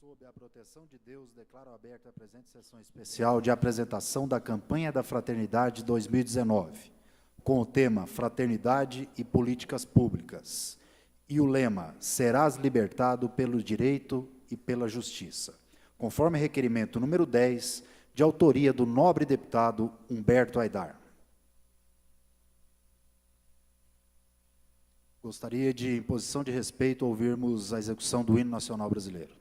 Sob a proteção de Deus, declaro aberta a presente sessão especial de apresentação da campanha da Fraternidade 2019, com o tema Fraternidade e Políticas Públicas, e o lema Serás libertado pelo direito e pela justiça, conforme requerimento número 10, de autoria do nobre deputado Humberto Aidar. Gostaria de, em posição de respeito, ouvirmos a execução do hino nacional brasileiro.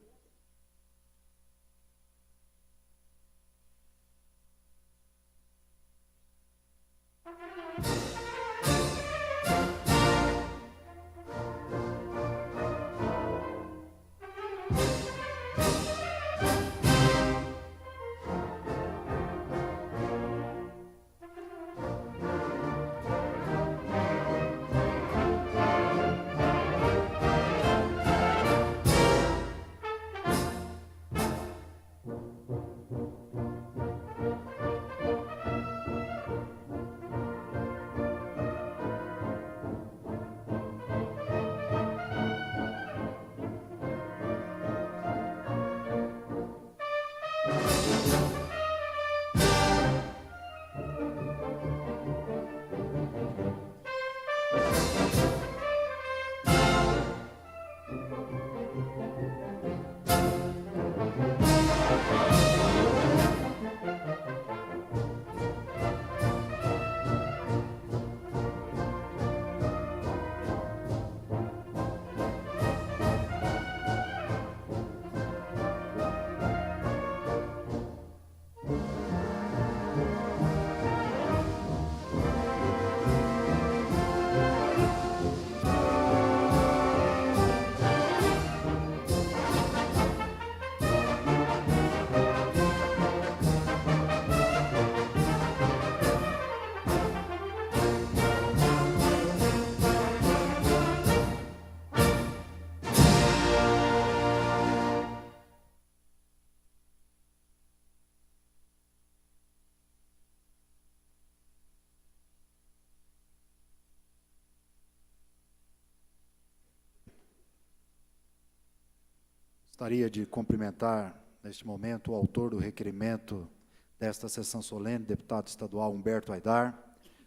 Gostaria de cumprimentar, neste momento, o autor do requerimento desta sessão solene, deputado estadual Humberto Aidar,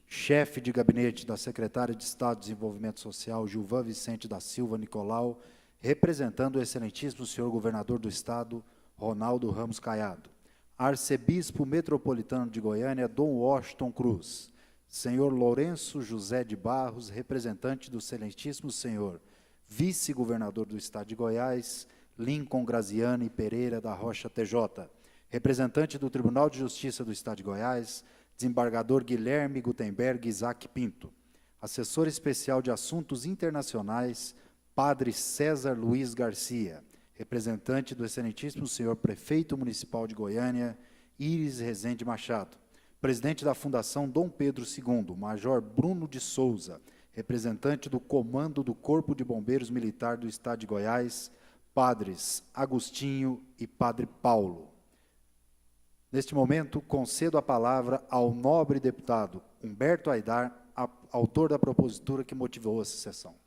chefe de gabinete da secretária de Estado de Desenvolvimento Social, Gilvan Vicente da Silva Nicolau, representando o excelentíssimo senhor governador do Estado, Ronaldo Ramos Caiado, arcebispo metropolitano de Goiânia, Dom Washington Cruz, senhor Lourenço José de Barros, representante do excelentíssimo senhor vice-governador do Estado de Goiás, Lincoln Graziani Pereira da Rocha TJ, representante do Tribunal de Justiça do Estado de Goiás, desembargador Guilherme Gutenberg Isaac Pinto, assessor especial de Assuntos Internacionais, Padre César Luiz Garcia, representante do excelentíssimo senhor Prefeito Municipal de Goiânia, Íris Rezende Machado, presidente da Fundação Dom Pedro II, Major Bruno de Souza, representante do Comando do Corpo de Bombeiros Militar do Estado de Goiás, Padres Agostinho e Padre Paulo. Neste momento, concedo a palavra ao nobre deputado Humberto Aidar, autor da propositura que motivou essa sessão.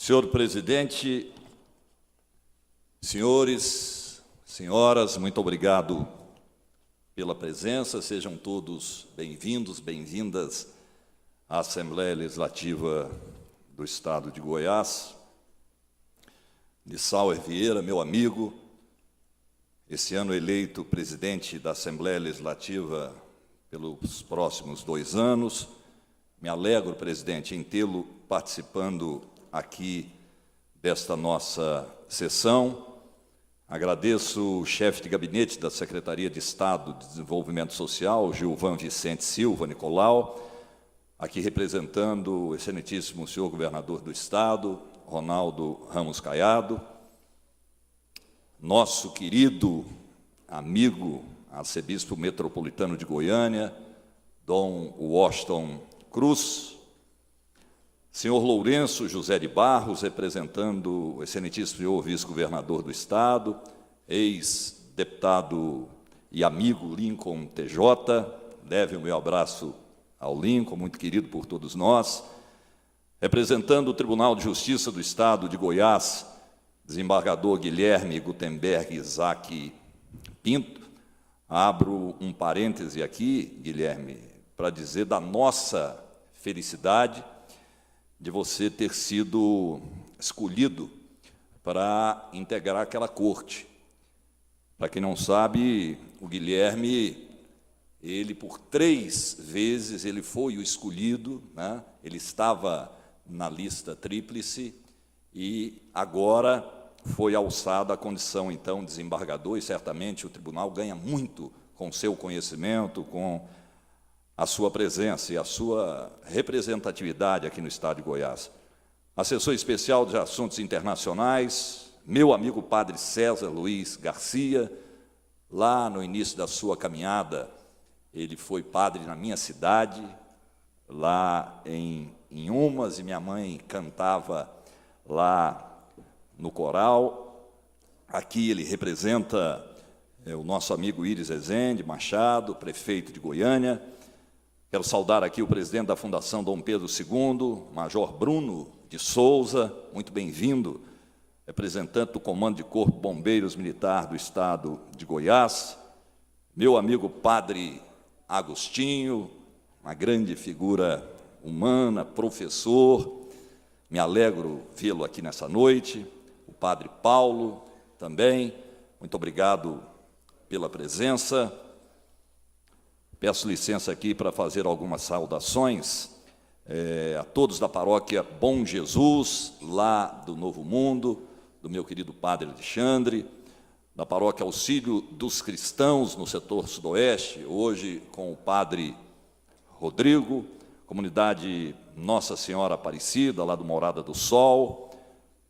Senhor presidente, senhores, senhoras, muito obrigado pela presença. Sejam todos bem-vindos, bem-vindas à Assembleia Legislativa do Estado de Goiás. Nissauer Vieira, meu amigo, esse ano eleito presidente da Assembleia Legislativa pelos próximos 2 anos. Me alegro, presidente, em tê-lo participando aqui desta nossa sessão. Agradeço o chefe de gabinete da Secretaria de Estado de Desenvolvimento Social, Gilvan Vicente Silva Nicolau, aqui representando o excelentíssimo senhor governador do Estado, Ronaldo Ramos Caiado, nosso querido amigo arcebispo metropolitano de Goiânia, Dom Washington Cruz, senhor Lourenço José de Barros, representando o excelentíssimo senhor vice-governador do Estado, ex-deputado e amigo Lincoln TJ, leve o meu abraço ao Lincoln, muito querido por todos nós, representando o Tribunal de Justiça do Estado de Goiás, desembargador Guilherme Gutenberg Isaac Pinto. Abro um parêntese aqui, Guilherme, para dizer da nossa felicidade de você ter sido escolhido para integrar aquela corte. Para quem não sabe, o Guilherme, ele por 3 vezes ele foi o escolhido, né? Ele estava na lista tríplice e agora foi alçada a condição, então, de desembargador, e certamente o tribunal ganha muito com seu conhecimento, com a sua presença e a sua representatividade aqui no Estado de Goiás. Assessor especial de assuntos internacionais, meu amigo padre César Luiz Garcia, lá no início da sua caminhada, ele foi padre na minha cidade, lá em Umas, e minha mãe cantava lá no coral. Aqui ele representa o nosso amigo Íris Rezende Machado, prefeito de Goiânia. Quero saudar aqui o presidente da Fundação Dom Pedro II, Major Bruno de Souza, muito bem-vindo, representante do Comando de Corpo de Bombeiros Militar do Estado de Goiás, meu amigo Padre Agostinho, uma grande figura humana, professor, me alegro vê-lo aqui nessa noite, o Padre Paulo também, muito obrigado pela presença. Peço licença aqui para fazer algumas saudações a todos da paróquia Bom Jesus, lá do Novo Mundo, do meu querido Padre Alexandre, da paróquia Auxílio dos Cristãos, no setor sudoeste, hoje com o Padre Rodrigo, comunidade Nossa Senhora Aparecida, lá do Morada do Sol,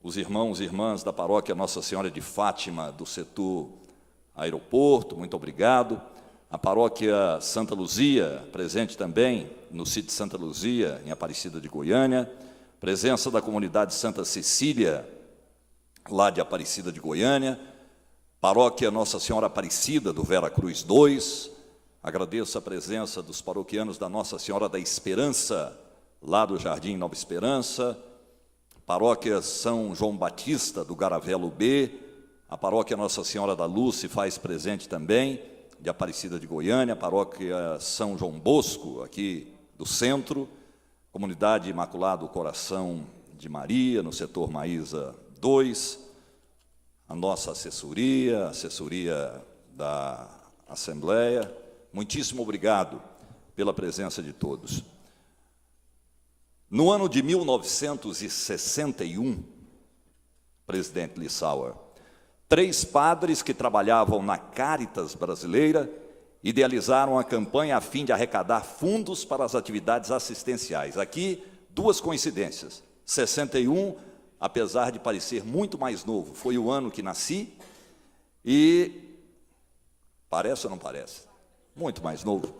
os irmãos e irmãs da paróquia Nossa Senhora de Fátima, do setor aeroporto, muito obrigado. A paróquia Santa Luzia, presente também no sítio de Santa Luzia, em Aparecida de Goiânia, presença da comunidade Santa Cecília, lá de Aparecida de Goiânia, paróquia Nossa Senhora Aparecida, do Vera Cruz 2, agradeço a presença dos paroquianos da Nossa Senhora da Esperança, lá do Jardim Nova Esperança, paróquia São João Batista, do Garavelo B, a paróquia Nossa Senhora da Luz se faz presente também, de Aparecida de Goiânia, paróquia São João Bosco, aqui do centro, comunidade Imaculado Coração de Maria, no setor Maísa 2, a nossa assessoria, a assessoria da Assembleia, muitíssimo obrigado pela presença de todos. No ano de 1961, presidente Lissauer, 3 padres que trabalhavam na Caritas brasileira idealizaram a campanha a fim de arrecadar fundos para as atividades assistenciais. Aqui, 2 coincidências. 61, apesar de parecer muito mais novo, foi o ano que nasci, e parece ou não parece? Muito mais novo.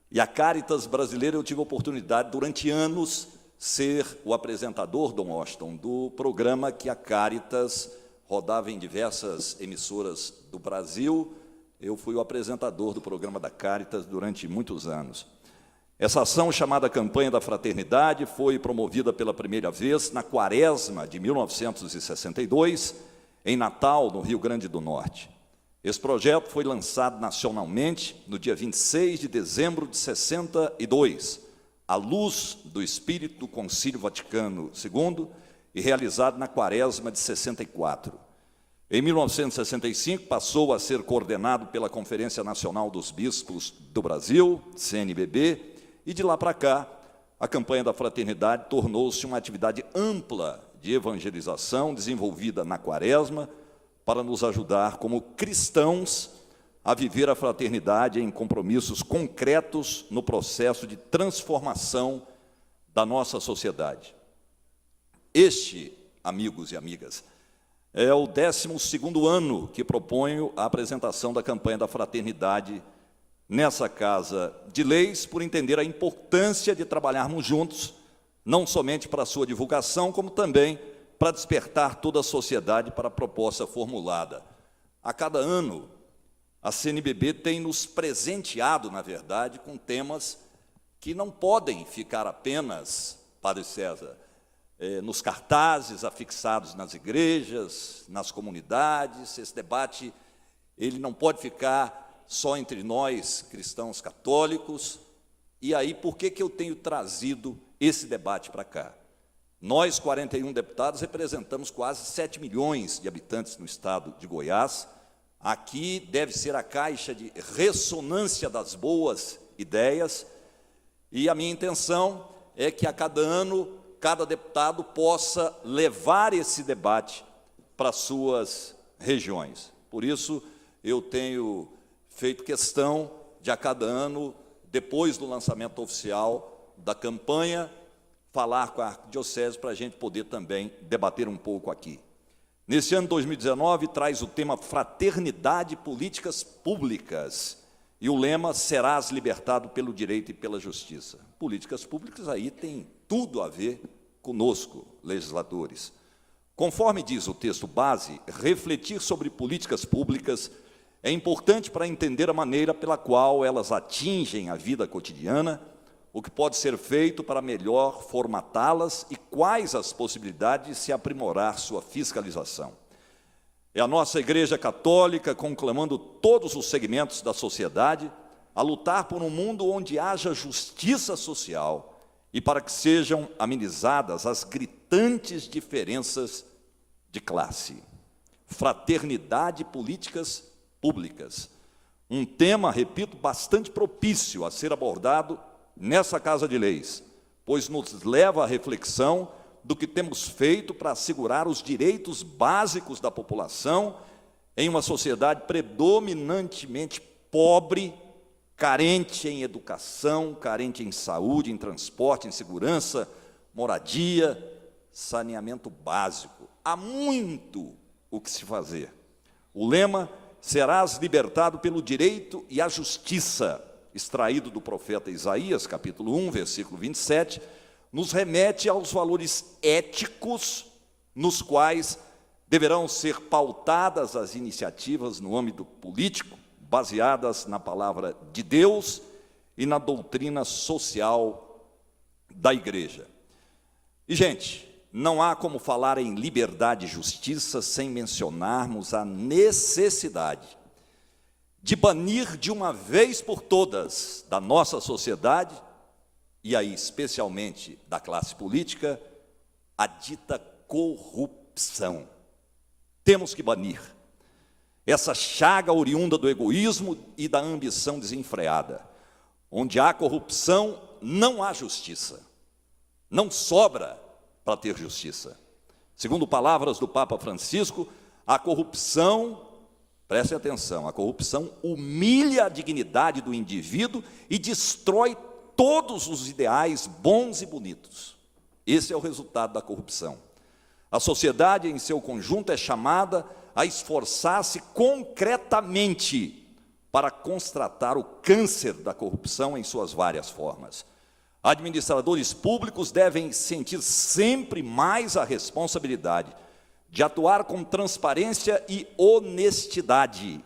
E a Caritas brasileira, eu tive a oportunidade, durante anos, ser o apresentador, Dom Washington, do programa que a Caritas rodava em diversas emissoras do Brasil. Eu fui o apresentador do programa da Caritas durante muitos anos. Essa ação, chamada Campanha da Fraternidade, foi promovida pela primeira vez na Quaresma de 1962, em Natal, no Rio Grande do Norte. Esse projeto foi lançado nacionalmente no dia 26 de dezembro de 62, à luz do espírito do Concílio Vaticano II, e realizado na Quaresma de 64. Em 1965, passou a ser coordenado pela Conferência Nacional dos Bispos do Brasil, CNBB, e de lá para cá, a Campanha da Fraternidade tornou-se uma atividade ampla de evangelização desenvolvida na Quaresma para nos ajudar, como cristãos, a viver a fraternidade em compromissos concretos no processo de transformação da nossa sociedade. Este, amigos e amigas, é o 12º ano que proponho a apresentação da Campanha da Fraternidade nessa Casa de Leis por entender a importância de trabalharmos juntos, não somente para a sua divulgação, como também para despertar toda a sociedade para a proposta formulada. A cada ano, a CNBB tem nos presenteado, na verdade, com temas que não podem ficar apenas, Padre César, nos cartazes afixados nas igrejas, nas comunidades. Esse debate ele não pode ficar só entre nós, cristãos católicos. E aí, por que eu tenho trazido esse debate para cá? Nós, 41 deputados, representamos quase 7 milhões de habitantes no estado de Goiás. Aqui deve ser a caixa de ressonância das boas ideias, e a minha intenção é que a cada ano, cada deputado possa levar esse debate para suas regiões. Por isso, eu tenho feito questão de, a cada ano, depois do lançamento oficial da campanha, falar com a Arquidiocese para a gente poder também debater um pouco aqui. Nesse ano 2019, traz o tema Fraternidade e Políticas Públicas, e o lema: serás libertado pelo direito e pela justiça. Políticas públicas aí tem tudo a ver conosco, legisladores. Conforme diz o texto base, refletir sobre políticas públicas é importante para entender a maneira pela qual elas atingem a vida cotidiana, o que pode ser feito para melhor formatá-las e quais as possibilidades de se aprimorar sua fiscalização. É a nossa Igreja Católica conclamando todos os segmentos da sociedade a lutar por um mundo onde haja justiça social e para que sejam amenizadas as gritantes diferenças de classe. Fraternidade e políticas públicas. Um tema, repito, bastante propício a ser abordado nessa Casa de Leis, pois nos leva à reflexão do que temos feito para assegurar os direitos básicos da população em uma sociedade predominantemente pobre, carente em educação, carente em saúde, em transporte, em segurança, moradia, saneamento básico. Há muito o que se fazer. O lema: serás libertado pelo direito e a justiça, extraído do profeta Isaías, capítulo 1, versículo 27, nos remete aos valores éticos nos quais deverão ser pautadas as iniciativas no âmbito político, baseadas na palavra de Deus e na doutrina social da Igreja. E, gente, não há como falar em liberdade e justiça sem mencionarmos a necessidade de banir de uma vez por todas da nossa sociedade, e aí especialmente da classe política, a dita corrupção. Temos que banir essa chaga oriunda do egoísmo e da ambição desenfreada. Onde há corrupção, não há justiça. Não sobra para ter justiça. Segundo palavras do Papa Francisco, a corrupção, prestem atenção, a corrupção humilha a dignidade do indivíduo e destrói todos os ideais bons e bonitos. Esse é o resultado da corrupção. A sociedade em seu conjunto é chamada a esforçar-se concretamente para constatar o câncer da corrupção em suas várias formas. Administradores públicos devem sentir sempre mais a responsabilidade de atuar com transparência e honestidade,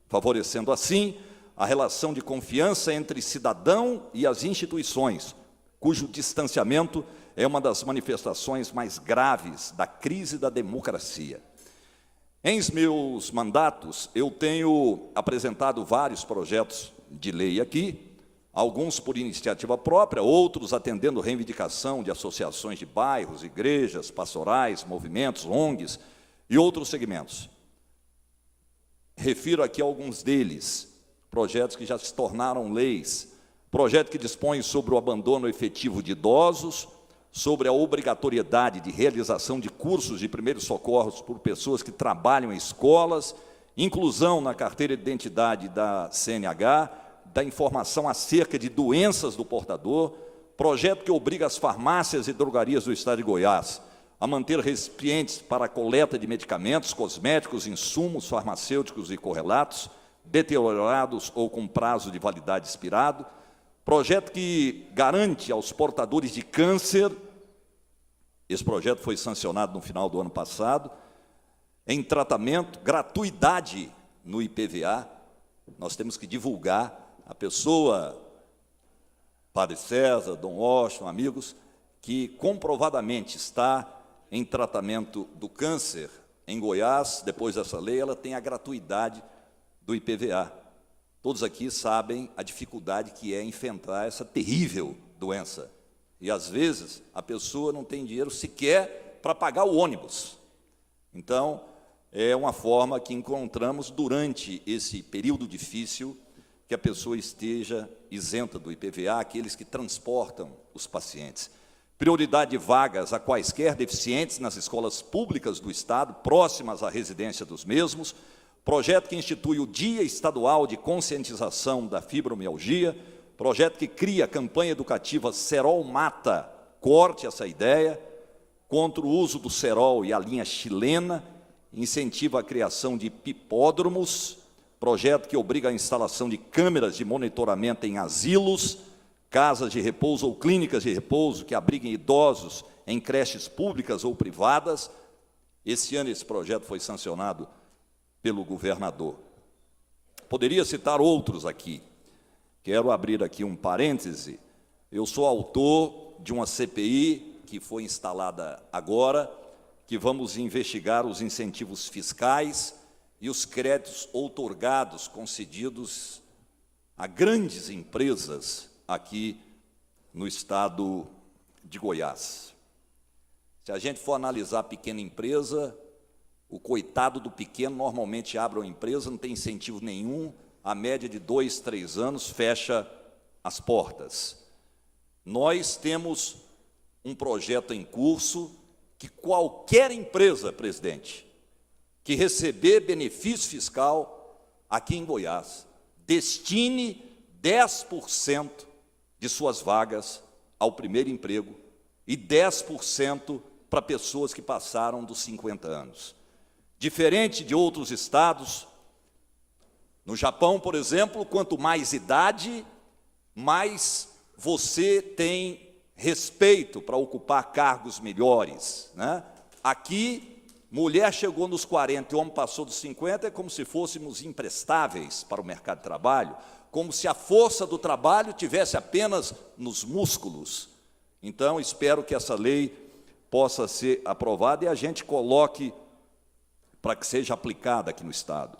favorecendo assim a relação de confiança entre cidadão e as instituições, cujo distanciamento é uma das manifestações mais graves da crise da democracia. Em meus mandatos, eu tenho apresentado vários projetos de lei aqui, alguns por iniciativa própria, outros atendendo reivindicação de associações de bairros, igrejas, pastorais, movimentos, ONGs e outros segmentos. Refiro aqui alguns deles, projetos que já se tornaram leis, projeto que dispõe sobre o abandono efetivo de idosos, sobre a obrigatoriedade de realização de cursos de primeiros socorros por pessoas que trabalham em escolas, inclusão na carteira de identidade da CNH, da informação acerca de doenças do portador, projeto que obriga as farmácias e drogarias do estado de Goiás a manter recipientes para a coleta de medicamentos, cosméticos, insumos farmacêuticos e correlatos, deteriorados ou com prazo de validade expirado. Projeto que garante aos portadores de câncer, esse projeto foi sancionado no final do ano passado, em tratamento, gratuidade no IPVA. Nós temos que divulgar a pessoa, Padre César, Dom Washington, amigos, que comprovadamente está em tratamento do câncer em Goiás. Depois dessa lei, ela tem a gratuidade do IPVA. Todos aqui sabem a dificuldade que é enfrentar essa terrível doença. E, às vezes, a pessoa não tem dinheiro sequer para pagar o ônibus. Então, é uma forma que encontramos durante esse período difícil que a pessoa esteja isenta do IPVA, aqueles que transportam os pacientes. Prioridade de vagas a quaisquer deficientes nas escolas públicas do Estado, próximas à residência dos mesmos. Projeto que institui o Dia Estadual de Conscientização da Fibromialgia. Projeto que cria a campanha educativa Serol Mata, corte essa ideia, contra o uso do cerol e a linha chilena, incentiva a criação de pipódromos. Projeto que obriga a instalação de câmeras de monitoramento em asilos, casas de repouso ou clínicas de repouso que abriguem idosos em creches públicas ou privadas. Esse ano esse projeto foi sancionado pelo governador. Poderia citar outros aqui. Quero abrir aqui um parêntese. Eu sou autor de uma CPI que foi instalada agora, que vamos investigar os incentivos fiscais e os créditos outorgados, concedidos a grandes empresas aqui no estado de Goiás. Se a gente for analisar a pequena empresa, o coitado do pequeno normalmente abre uma empresa, não tem incentivo nenhum, a média de 2, 3 anos fecha as portas. Nós temos um projeto em curso que qualquer empresa, presidente, que receber benefício fiscal aqui em Goiás, destine 10% de suas vagas ao primeiro emprego e 10% para pessoas que passaram dos 50 anos. Diferente de outros estados, no Japão, por exemplo, quanto mais idade, mais você tem respeito para ocupar cargos melhores, né? Aqui, mulher chegou nos 40 e homem passou dos 50, é como se fôssemos imprestáveis para o mercado de trabalho, como se a força do trabalho tivesse apenas nos músculos. Então, espero que essa lei possa ser aprovada e a gente coloque para que seja aplicada aqui no Estado.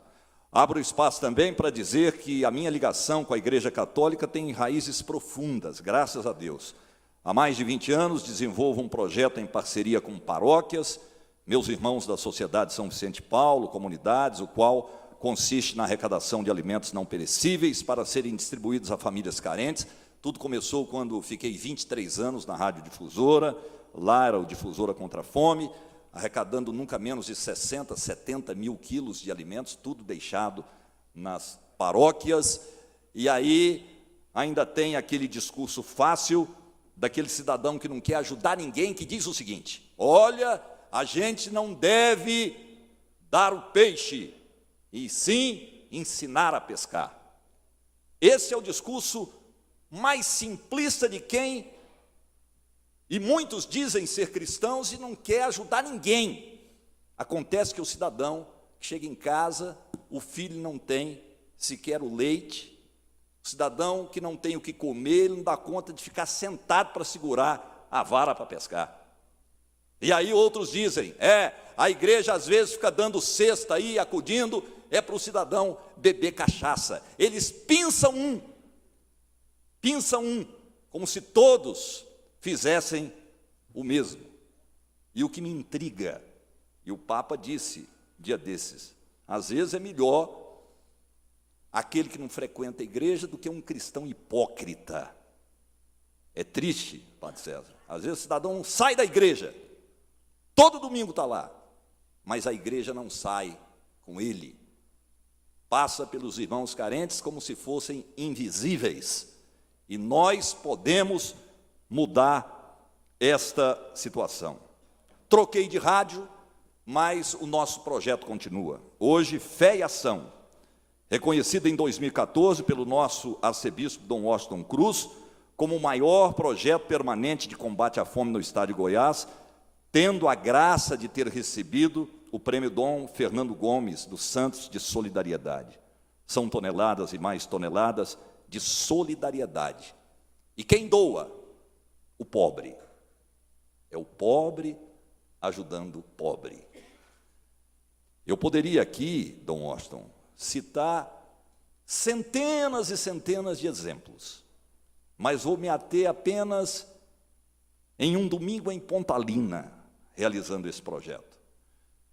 Abro espaço também para dizer que a minha ligação com a Igreja Católica tem raízes profundas, graças a Deus. Há mais de 20 anos desenvolvo um projeto em parceria com paróquias, meus irmãos da Sociedade São Vicente de Paulo, comunidades, o qual consiste na arrecadação de alimentos não perecíveis para serem distribuídos a famílias carentes. Tudo começou quando fiquei 23 anos na Rádio Difusora, lá era o Difusora contra a Fome, arrecadando nunca menos de 60, 70 mil quilos de alimentos, tudo deixado nas paróquias. E aí ainda tem aquele discurso fácil daquele cidadão que não quer ajudar ninguém, que diz o seguinte: olha, a gente não deve dar o peixe, e sim ensinar a pescar. Esse é o discurso mais simplista de quem, e muitos dizem ser cristãos e não quer ajudar ninguém. Acontece que o cidadão chega em casa, o filho não tem sequer o leite, o cidadão que não tem o que comer, ele não dá conta de ficar sentado para segurar a vara para pescar. E aí outros dizem, a igreja às vezes fica dando cesta aí, acudindo, é para o cidadão beber cachaça. Eles pinçam um, como se todos fizessem o mesmo. E o que me intriga, e o Papa disse dia desses, às vezes é melhor aquele que não frequenta a igreja do que um cristão hipócrita. É triste, Padre César. Às vezes o cidadão não sai da igreja, todo domingo está lá, mas a igreja não sai com ele. Passa pelos irmãos carentes como se fossem invisíveis. E nós podemos mudar esta situação. Troquei de rádio, mas o nosso projeto continua. Hoje, Fé e Ação. reconhecida em 2014 pelo nosso arcebispo Dom Washington Cruz como o maior projeto permanente de combate à fome no estado de Goiás, tendo a graça de ter recebido o prêmio Dom Fernando Gomes dos Santos de Solidariedade. São toneladas e mais toneladas de solidariedade. E quem doa? O pobre. É o pobre ajudando o pobre. Eu poderia aqui, Dom Washington, citar centenas e centenas de exemplos, mas vou me ater apenas em um domingo em Pontalina, realizando esse projeto.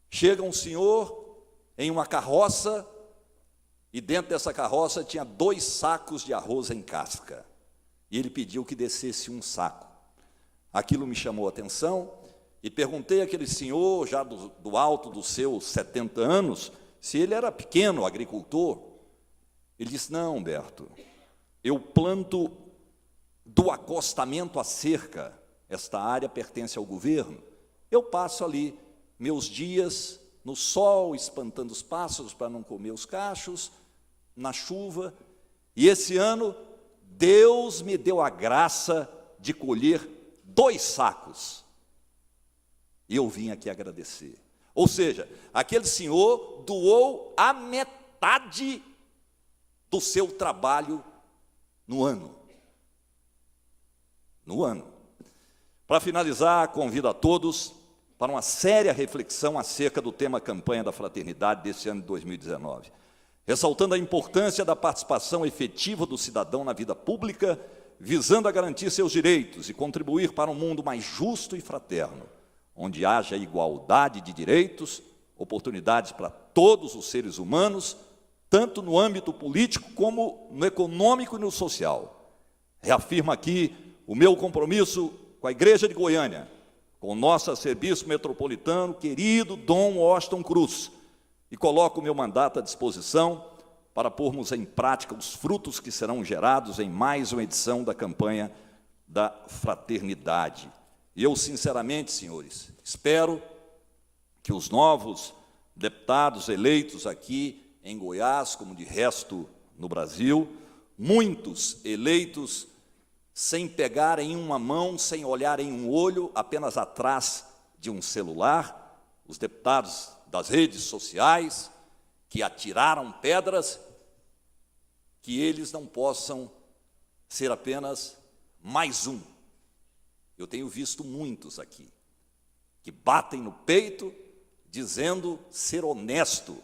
Chega um senhor em uma carroça, e dentro dessa carroça tinha 2 sacos de arroz em casca, e ele pediu que descesse um saco. Aquilo me chamou a atenção, e perguntei àquele senhor, já do alto dos seus 70 anos, se ele era pequeno agricultor. Ele disse: não, Humberto, eu planto do acostamento à cerca, esta área pertence ao governo, eu passo ali meus dias no sol, espantando os pássaros para não comer os cachos, na chuva, e esse ano Deus me deu a graça de colher 2 sacos, e eu vim aqui agradecer. Ou seja, aquele senhor doou a metade do seu trabalho no ano. No ano. Para finalizar, convido a todos para uma séria reflexão acerca do tema campanha da fraternidade desse ano de 2019, ressaltando a importância da participação efetiva do cidadão na vida pública, visando a garantir seus direitos e contribuir para um mundo mais justo e fraterno, onde haja igualdade de direitos, oportunidades para todos os seres humanos, tanto no âmbito político como no econômico e no social. Reafirmo aqui o meu compromisso com a Igreja de Goiânia, com o nosso arcebispo metropolitano, querido Dom Washington Cruz, e coloco o meu mandato à disposição para pormos em prática os frutos que serão gerados em mais uma edição da campanha da fraternidade. E eu, sinceramente, senhores, espero que os novos deputados eleitos aqui em Goiás, como de resto no Brasil, muitos eleitos sem pegar em uma mão, sem olhar em um olho, apenas atrás de um celular, os deputados das redes sociais, que atiraram pedras, que eles não possam ser apenas mais um. Eu tenho visto muitos aqui, que batem no peito, dizendo ser honesto.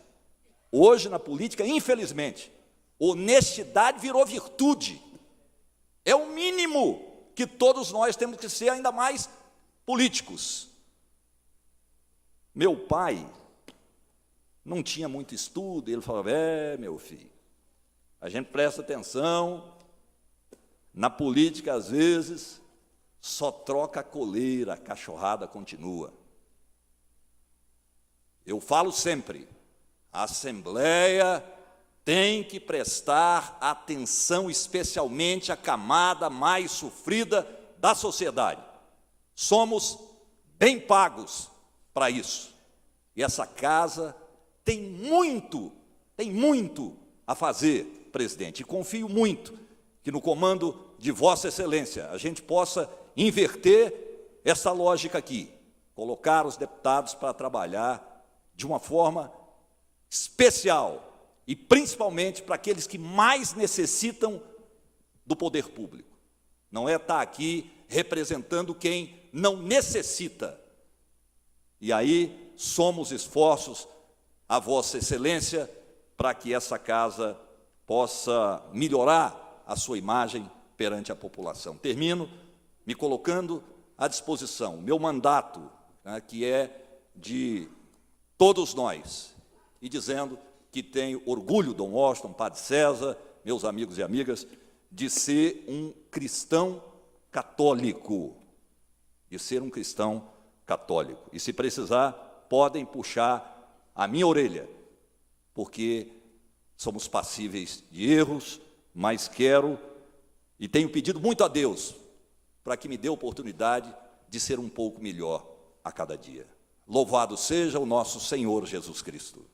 Hoje, na política, infelizmente, honestidade virou virtude. É o mínimo que todos nós temos que ser, ainda mais políticos. Meu pai não tinha muito estudo, ele falava: meu filho, a gente presta atenção, na política, às vezes, só troca a coleira, a cachorrada continua. Eu falo sempre, a Assembleia tem que prestar atenção especialmente à camada mais sofrida da sociedade. Somos bem pagos para isso. E essa casa tem muito a fazer, presidente. E confio muito que no comando de Vossa Excelência a gente possa inverter essa lógica aqui, colocar os deputados para trabalhar de uma forma especial, e principalmente para aqueles que mais necessitam do poder público. Não é estar aqui representando quem não necessita. E aí somos esforços a Vossa Excelência para que essa casa possa melhorar a sua imagem perante a população. Termino me colocando à disposição. O meu mandato, que é de todos nós, e dizendo que tenho orgulho, Dom Washington, Padre César, meus amigos e amigas, de ser um cristão católico. De ser um cristão católico. E se precisar, podem puxar a minha orelha, porque somos passíveis de erros, mas quero e tenho pedido muito a Deus para que me dê a oportunidade de ser um pouco melhor a cada dia. Louvado seja o nosso Senhor Jesus Cristo.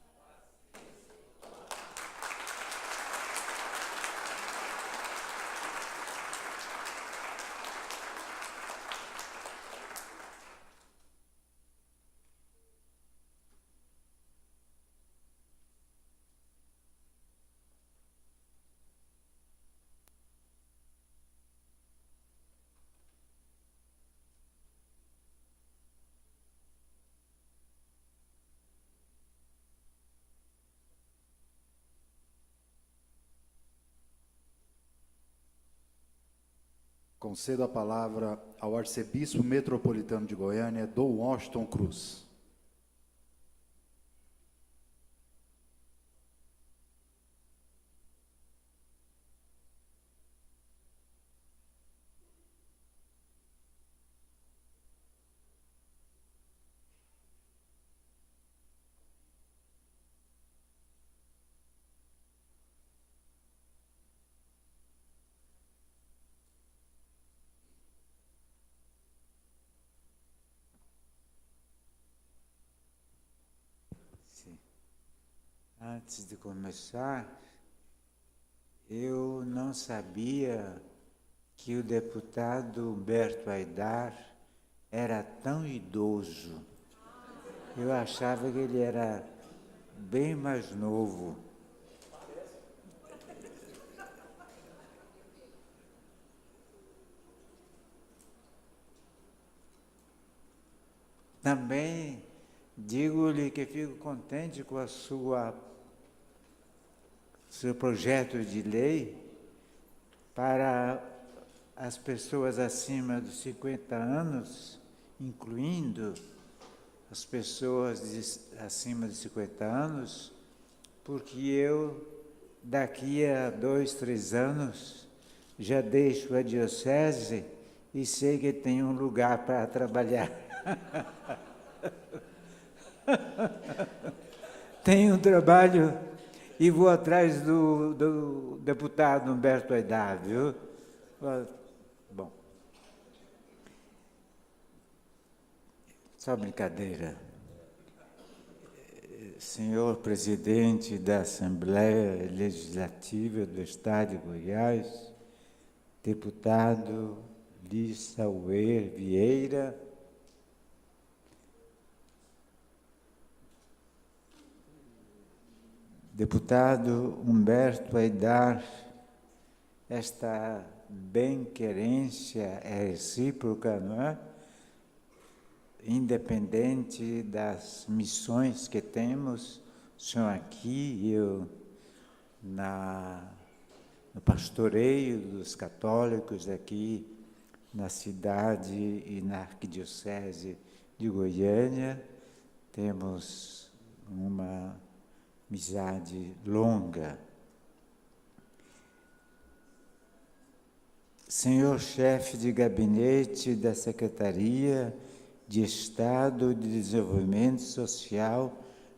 Concedo a palavra ao arcebispo metropolitano de Goiânia, Dom Washington Cruz. Antes de começar, eu não sabia que o deputado Humberto Aidar era tão idoso. Eu achava que ele era bem mais novo. Também digo-lhe que fico contente com seu projeto de lei para as pessoas acima dos 50 anos, incluindo as pessoas acima de 50 anos, porque eu, daqui a 2, 3 anos, já deixo a diocese e sei que tenho um lugar para trabalhar. Tenho um trabalho e vou atrás do deputado Humberto Aidar, viu? Bom, só brincadeira. Senhor presidente da Assembleia Legislativa do Estado de Goiás, deputado Lissauer Vieira, deputado Humberto Aidar, esta bem-querência é recíproca, não é? Independente das missões que temos, o senhor aqui e eu no pastoreio dos católicos aqui na cidade e na arquidiocese de Goiânia, temos uma amizade longa. Senhor chefe de gabinete da Secretaria de Estado de Desenvolvimento Social,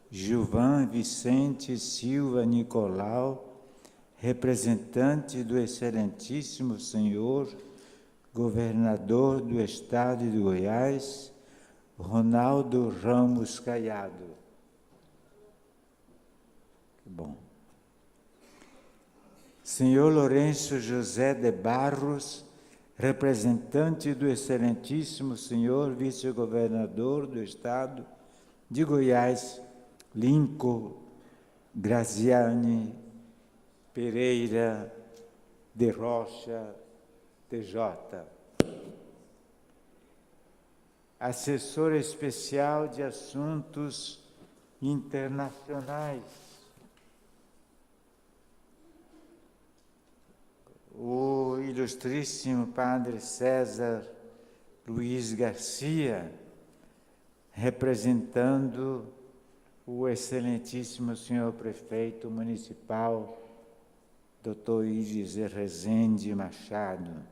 Gilvan Vicente Silva Nicolau, representante do excelentíssimo senhor governador do Estado de Goiás, Ronaldo Ramos Caiado. Bom. Senhor Lourenço José de Barros, representante do excelentíssimo senhor vice-governador do Estado de Goiás, Lincoln Graziani Pereira de Rocha, TJ. Assessor especial de Assuntos Internacionais, o ilustríssimo Padre César Luiz Garcia, representando o excelentíssimo senhor prefeito municipal, Dr. Iris Rezende Machado,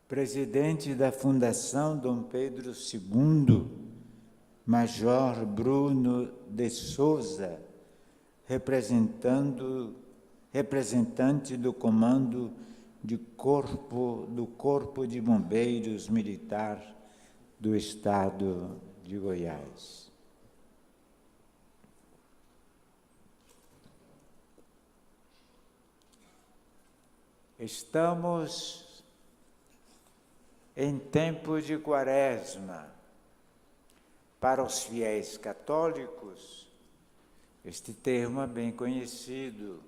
presidente da Fundação Dom Pedro II, Major Bruno de Souza, representante do Comando do Corpo de Bombeiros Militar do Estado de Goiás. Estamos em tempo de Quaresma. Para os fiéis católicos, este termo é bem conhecido.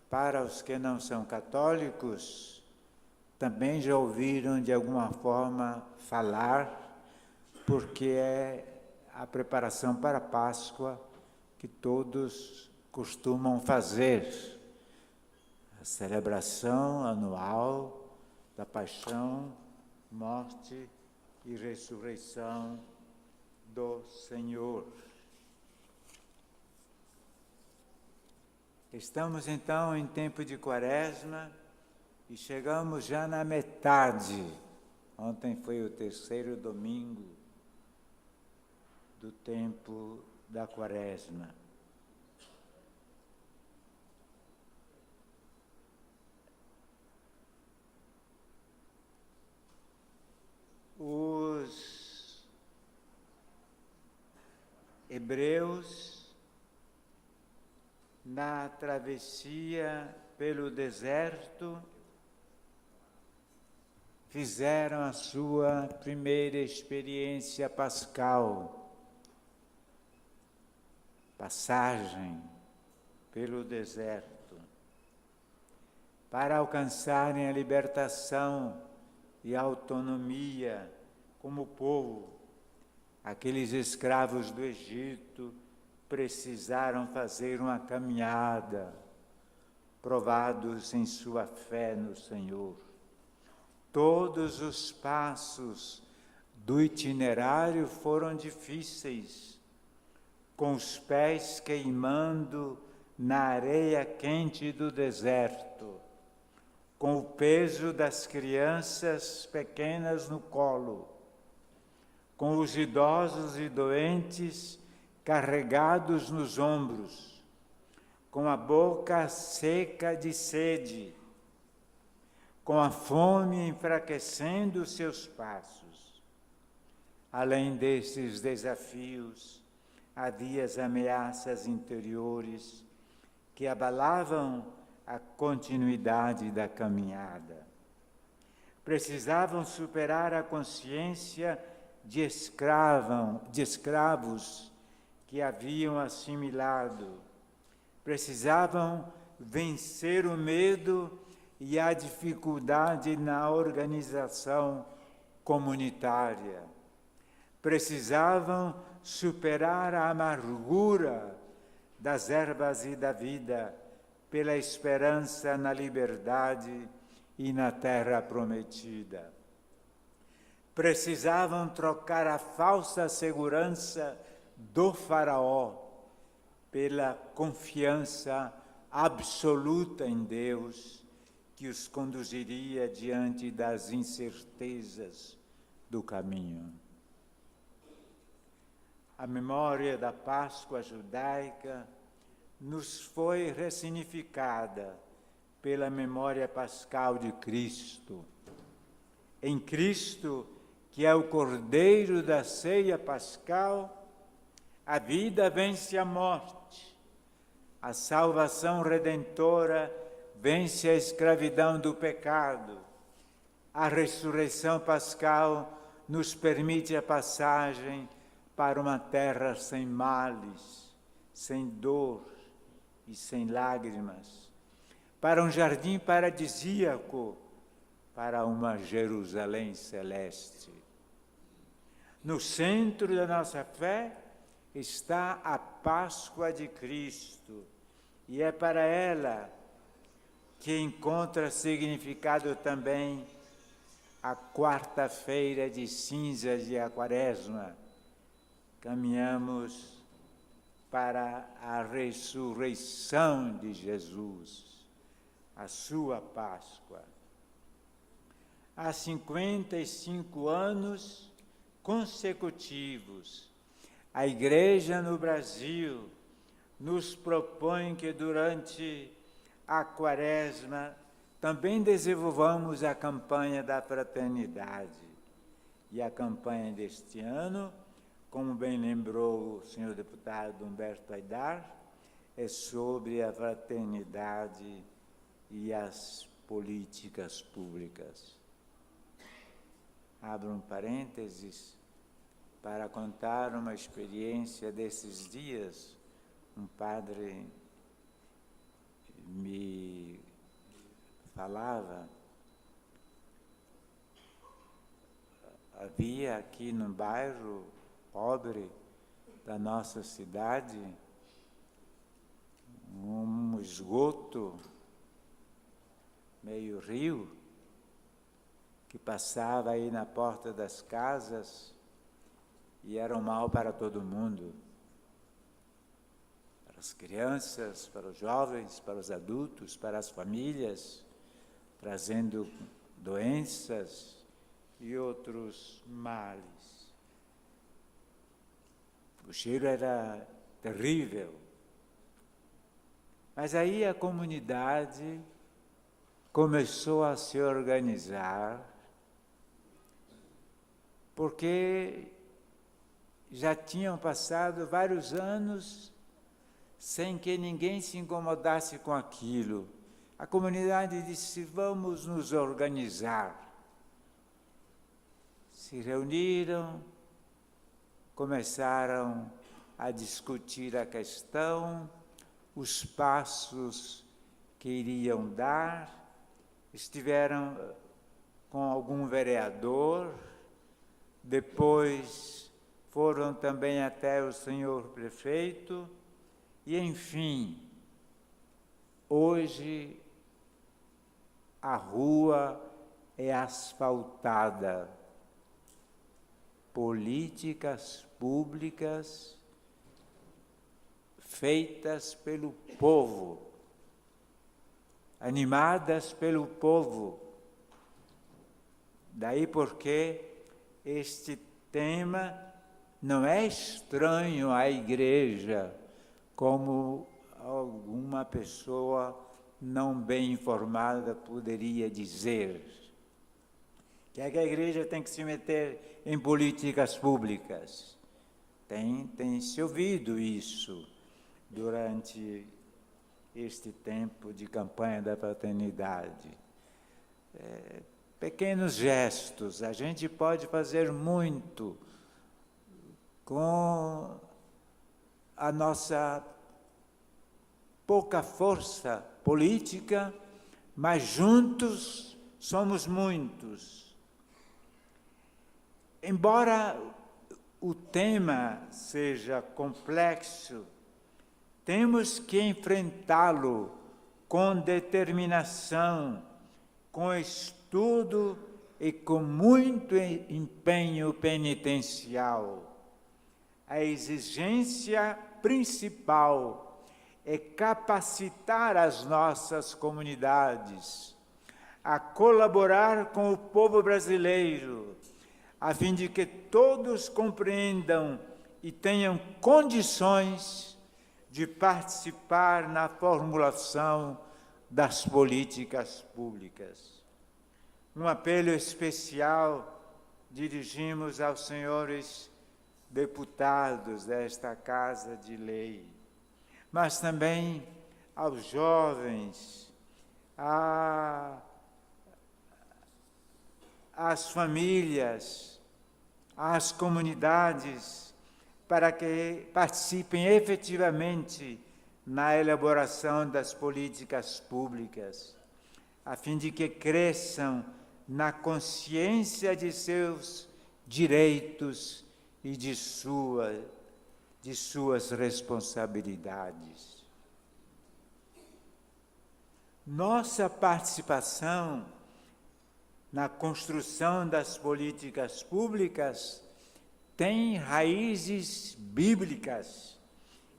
Para os que não são católicos, também já ouviram de alguma forma falar, porque é a preparação para a Páscoa que todos costumam fazer. celebração anual da paixão, morte e ressurreição do Senhor. Estamos então em tempo de Quaresma e chegamos já na metade. Ontem foi o terceiro domingo do tempo da Quaresma. Os hebreus, na travessia pelo deserto, fizeram a sua primeira experiência pascal, passagem pelo deserto, para alcançarem a libertação e autonomia como povo. Aqueles escravos do Egito precisaram fazer uma caminhada, provados em sua fé no Senhor. Todos os passos do itinerário foram difíceis, com os pés queimando na areia quente do deserto, com o peso das crianças pequenas no colo, com os idosos e doentes carregados nos ombros, com a boca seca de sede, com a fome enfraquecendo seus passos. Além desses desafios, havia as ameaças interiores que abalavam a continuidade da caminhada. Precisavam superar a consciência de escravos que haviam assimilado. Precisavam vencer o medo e a dificuldade na organização comunitária. Precisavam superar a amargura das ervas e da vida pela esperança na liberdade e na terra prometida. Precisavam trocar a falsa segurança do faraó pela confiança absoluta em Deus, que os conduziria diante das incertezas do caminho. A memória da Páscoa judaica nos foi ressignificada pela memória pascal de Cristo. Em Cristo, que é o Cordeiro da ceia pascal, a vida vence a morte, a salvação redentora vence a escravidão do pecado, a ressurreição pascal nos permite a passagem para uma terra sem males, sem dor e sem lágrimas, para um jardim paradisíaco, para uma Jerusalém celeste. No centro da nossa fé está a Páscoa de Cristo, e é para ela que encontra significado também a quarta-feira de cinzas e a Quaresma. Caminhamos para a ressurreição de Jesus, a sua Páscoa. Há 55 anos consecutivos, a Igreja no Brasil nos propõe que durante a Quaresma também desenvolvamos a campanha da fraternidade. E a campanha deste ano, como bem lembrou o senhor deputado Humberto Aidar, é sobre a fraternidade e as políticas públicas. Abro um parênteses para contar uma experiência desses dias. Um padre me falava, havia aqui no bairro pobre da nossa cidade um esgoto meio rio, que passava aí na porta das casas e era um mal para todo mundo. Para as crianças, para os jovens, para os adultos, para as famílias, trazendo doenças e outros males. O cheiro era terrível. Mas aí a comunidade começou a se organizar, porque já tinham passado vários anos sem que ninguém se incomodasse com aquilo. A comunidade disse: vamos nos organizar. Se reuniram, começaram a discutir a questão, os passos que iriam dar, estiveram com algum vereador, depois foram também até o senhor prefeito, e enfim, hoje a rua é asfaltada. Políticas públicas feitas pelo povo, animadas pelo povo. Daí porque este tema não é estranho à igreja, como alguma pessoa não bem informada poderia dizer. Que é que a igreja tem que se meter em políticas públicas. Tem se ouvido isso durante este tempo de campanha da fraternidade. Pequenos gestos, a gente pode fazer muito com a nossa pouca força política, mas juntos somos muitos. Embora o tema seja complexo, temos que enfrentá-lo com determinação, com estudo e com muito empenho penitencial. A exigência principal é capacitar as nossas comunidades a colaborar com o povo brasileiro, a fim de que todos compreendam e tenham condições de participar na formulação das políticas públicas. Um apelo especial dirigimos aos senhores deputados desta Casa de Lei, mas também aos jovens, às famílias, às comunidades, para que participem efetivamente na elaboração das políticas públicas, a fim de que cresçam na consciência de seus direitos e de suas responsabilidades. Nossa participação na construção das políticas públicas tem raízes bíblicas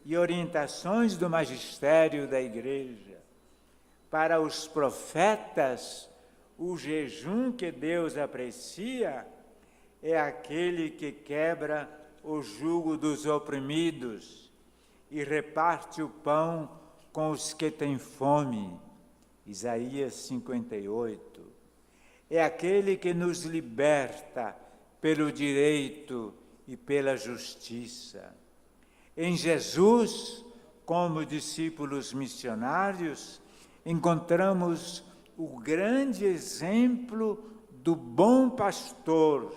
e orientações do magistério da Igreja. Para os profetas, o jejum que Deus aprecia é aquele que quebra o jugo dos oprimidos e reparte o pão com os que têm fome. Isaías 58. É aquele que nos liberta pelo direito e pela justiça. Em Jesus, como discípulos missionários, encontramos o grande exemplo do bom pastor,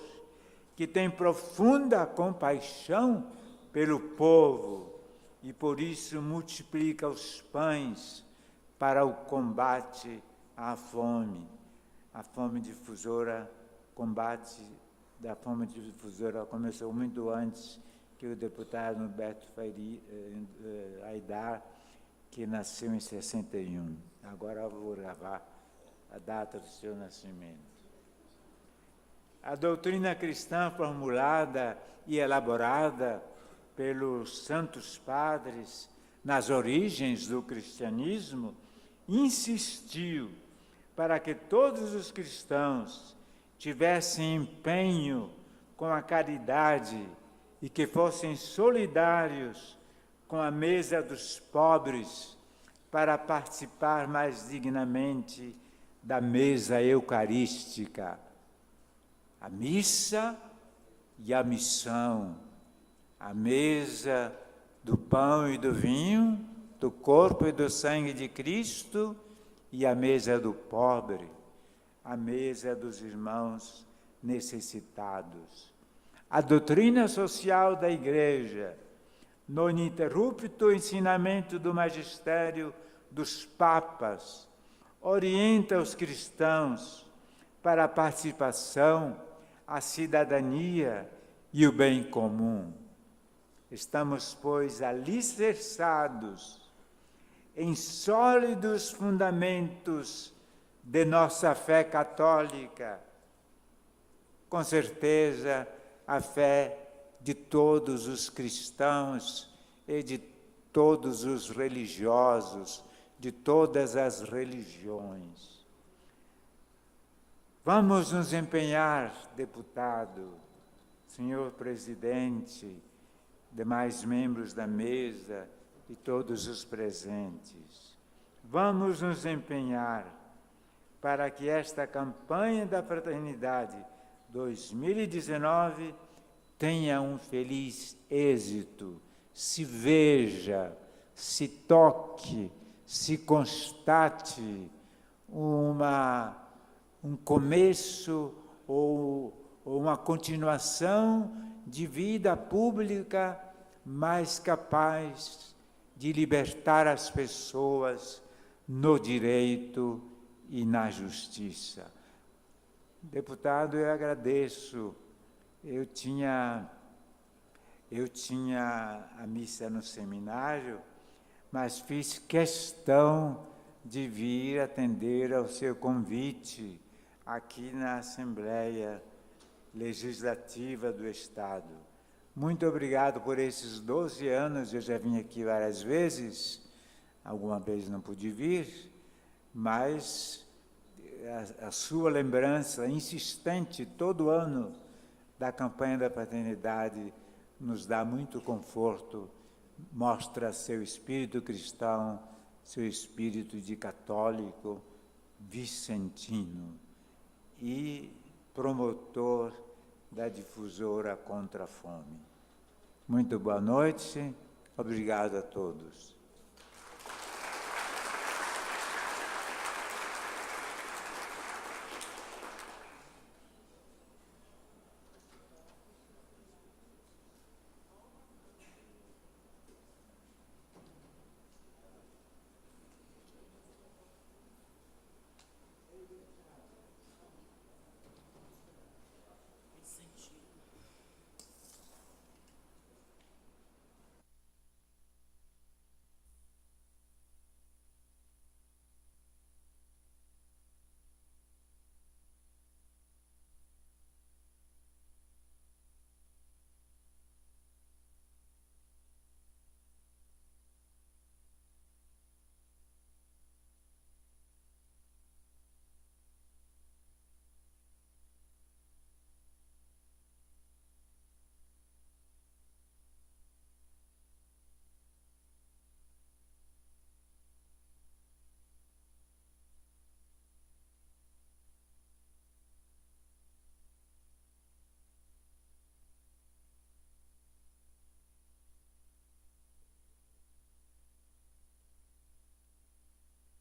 que tem profunda compaixão pelo povo e por isso multiplica os pães para o combate à fome. A fome difusora, combate da fome difusora começou muito antes que o deputado Humberto Aidar, que nasceu em 61. Agora eu vou gravar a data do seu nascimento. A doutrina cristã formulada e elaborada pelos santos padres nas origens do cristianismo insistiu para que todos os cristãos tivessem empenho com a caridade e que fossem solidários com a mesa dos pobres para participar mais dignamente da mesa eucarística. A missa e a missão, a mesa do pão e do vinho, do corpo e do sangue de Cristo, e a mesa do pobre, a mesa dos irmãos necessitados. A doutrina social da Igreja, no ininterrupto ensinamento do magistério dos papas, orienta os cristãos para a participação, a cidadania e o bem comum. Estamos, pois, alicerçados em sólidos fundamentos de nossa fé católica, com certeza a fé de todos os cristãos e de todos os religiosos, de todas as religiões. Vamos nos empenhar, deputado, senhor presidente, demais membros da mesa e todos os presentes. Vamos nos empenhar para que esta campanha da Fraternidade 2019 tenha um feliz êxito, se veja, se toque, se constate um começo ou uma continuação de vida pública mais capaz de libertar as pessoas no direito e na justiça. Deputado, eu agradeço. Eu tinha a missa no seminário, mas fiz questão de vir atender ao seu convite aqui na Assembleia Legislativa do Estado. Muito obrigado por esses 12 anos, eu já vim aqui várias vezes, alguma vez não pude vir, mas a sua lembrança insistente todo ano da campanha da fraternidade nos dá muito conforto, mostra seu espírito cristão, seu espírito de católico vicentino e promotor da difusora contra a fome. Muito boa noite, obrigado a todos.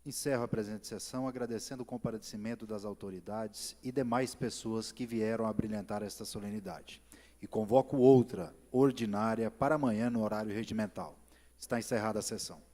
Encerro a presente sessão agradecendo o comparecimento das autoridades e demais pessoas que vieram a brilhantar esta solenidade. E convoco outra, ordinária, para amanhã no horário regimental. Está encerrada a sessão.